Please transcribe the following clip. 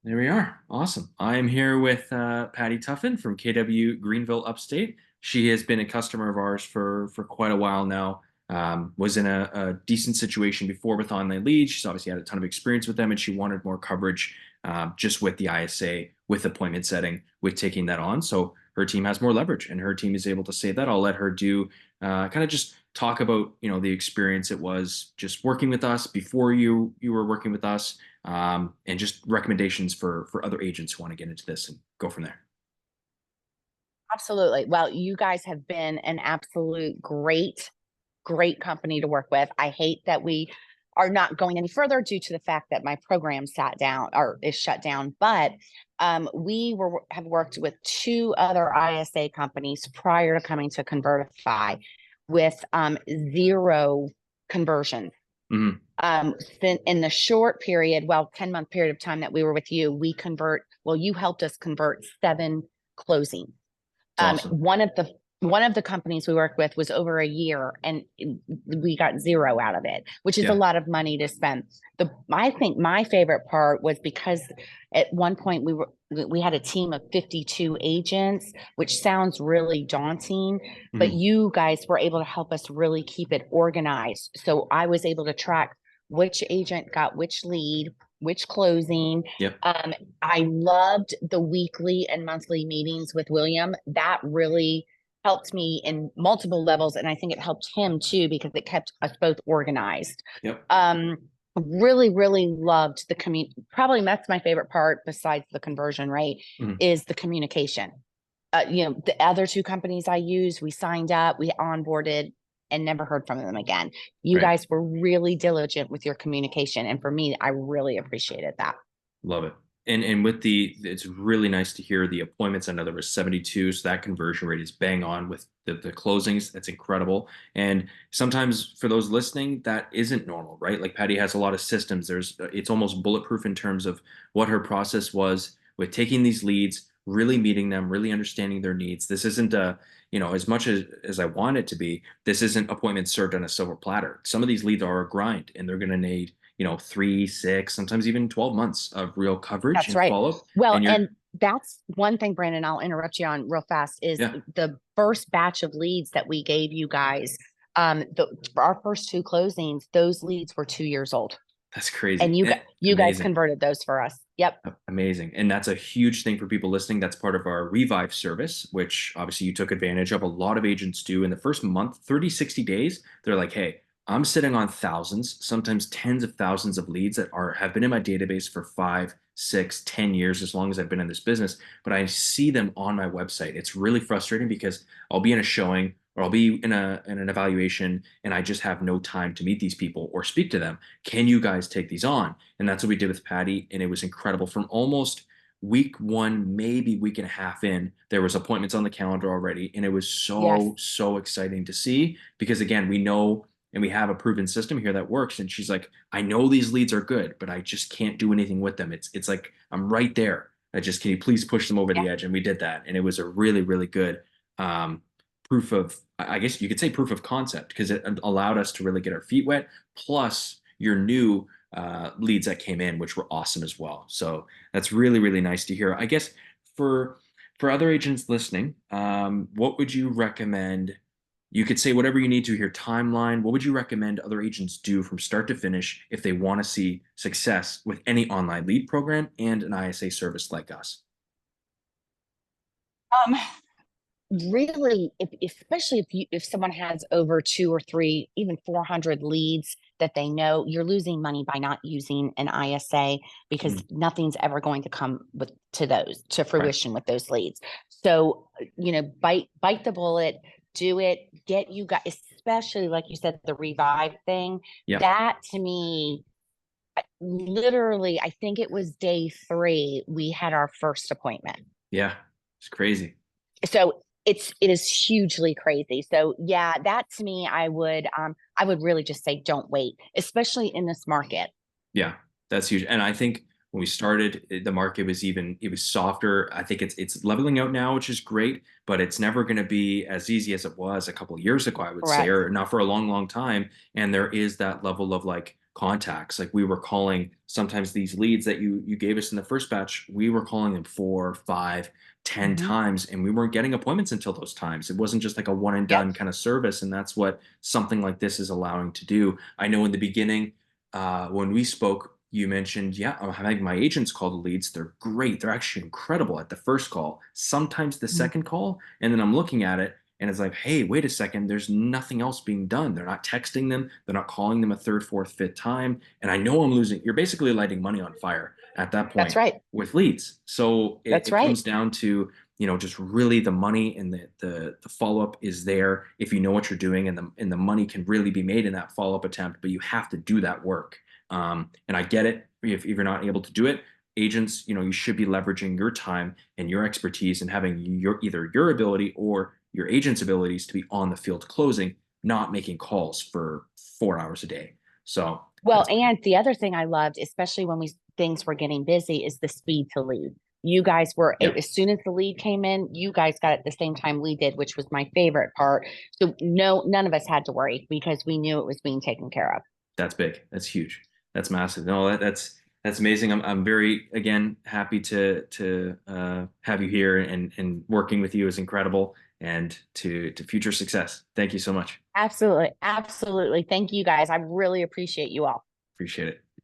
There we are. Awesome. I am here with Patti Tuffin from KW Greenville Upstate. She has been a customer of ours for quite a while now. Was in a decent situation before with online leads. She's obviously had a ton of experience with them, and she wanted more coverage just with the ISA, with appointment setting, with taking that on. So her team has more leverage, and her team is able to say that. I'll let her do kind of just talk about the experience it was just working with us before you were working with us, and just recommendations for other agents who want to get into this and go from there. Absolutely. Well, you guys have been an absolute great company to work with. I hate that we are not going any further due to the fact that my program sat down or is shut down. But have worked with two other ISA companies prior to coming to Convertifi with zero conversion. Mhm. In the short period, 10-month period of time that we were with you, you helped us convert 7 closings. It's awesome. One of the companies we worked with was over a year, and we got zero out of it, which is a Yeah. lot of money to spend. I think my favorite part was because at one point we had a team of 52 agents, which sounds really daunting, but Mhm. you guys were able to help us really keep it organized. So I was able to track which agent got which lead, which closing. Yep. um, I loved the weekly and monthly meetings with William. That really helped me in multiple levels. And I think it helped him too, because it kept us both organized. Yep. Really, really loved the community. Probably that's my favorite part besides the conversion rate Mhm. is the communication. The other two companies I used, we signed up, we onboarded, and never heard from them again. You Right. guys were really diligent with your communication. And for me, I really appreciated that. Love it. And with it's really nice to hear the appointments. I know there was 72, so that conversion rate is bang on with the closings. That's incredible. And sometimes for those listening, that isn't normal, right? Like Patty has a lot of systems. It's almost bulletproof in terms of what her process was with taking these leads, really meeting them, really understanding their needs. This isn't as much as I want it to be, this isn't appointments served on a silver platter. Some of these leads are a grind, and they're going to need 3, 6, sometimes even 12 months of real coverage That's and right. follow-up. Well, And you're, and that's one thing, Brandon, I'll interrupt you on real fast, is yeah, the first batch of leads that we gave you guys, our first 2 closings, those leads were 2 years old. that's And crazy. you guys Amazing. converted those for us. Yep. Amazing. And that's a huge thing for people listening. That's part of our Revive service, which obviously you took advantage of. A lot of agents do in the first month, 30, 60 days. They're like, hey, I'm sitting on thousands, sometimes tens of thousands of leads that have been in my database for 5, 6, 10 years, as long as I've been in this business, but I see them on my website. It's really frustrating because I'll be in a showing or I'll be in an evaluation and I just have no time to meet these people or speak to them. Can you guys take these on? And that's what we did with Patty. And it was incredible. From almost week 1, maybe week and a half in, there was appointments on the calendar already. And it was Yes. so exciting to see because again, we know and we have a proven system here that works. And she's like, I know these leads are good, but I just can't do anything with them. It's like, I'm right there. Can you please push them over Yeah. the edge? And we did that. And it was a really, really good um, proof of, I guess you could say proof of concept because it allowed us to really get our feet wet. Plus your new leads that came in, which were awesome as well. So that's really, really nice to hear. I guess for for other agents listening, what would you recommend? You could say whatever you need to here, timeline. What would you recommend other agents do from start to finish if they want to see success with any online lead program and an ISA service like us? Um, Really, especially if someone has over 2 or 3, even 400 leads that they know, you're losing money by not using an ISA because Mm, nothing's ever going to come to right. fruition with those leads. So, bite the bullet, do it, get you guys, especially like you said, the revive thing. Yeah. That to me, literally, I think it was day 3, we had our first appointment. Yeah. It's crazy. So it is hugely crazy. So yeah, that to me, I would really just say don't wait, especially in this market. Yeah, that's huge. And I think when we started, the market was it was softer. I think it's leveling out now, which is great, but it's never going to be as easy as it was a couple of years ago, I would say, Correct. or not for a long, long time. And there is that level of like contacts. Like we were calling sometimes these leads that you gave us in the first batch, we were calling them 4, 5, 10 Mhm. times, and we weren't getting appointments until those times. It wasn't just like a one and Yep. done kind of service. And that's what something like this is allowing to do. I know in the beginning, when we spoke, you mentioned, yeah, I'm having my agents call the leads. They're great. They're actually incredible at the first call, sometimes the Mhm. second call. And then I'm looking at it and it's like, hey, wait a second, there's nothing else being done. They're not texting them, they're not calling them a third, fourth, fifth time. And I know I'm losing, you're basically lighting money on fire at that That's point right. with leads. So it, That's it right. comes down to, just really the money and the follow-up is there if you know what you're doing, and the money can really be made in that follow-up attempt, but you have to do that work. And I get it if you're not able to do it. Agents, you should be leveraging your time and your expertise and having either your ability or your agent's abilities to be on the field closing, not making calls for 4 hours a day. So Well, that's and the other thing I loved, especially when things were getting busy, is the speed to lead. You guys were, yeah, as soon as the lead came in, you guys got it at the same time we did, which was my favorite part. So no, none of us had to worry because we knew it was being taken care of. that's big. That's huge. That's massive. No, that's amazing. I'm very again happy to have you here, and working with you is incredible, and to future success. Thank you so much. Absolutely. Absolutely. Thank you guys. I really appreciate you all. Appreciate it.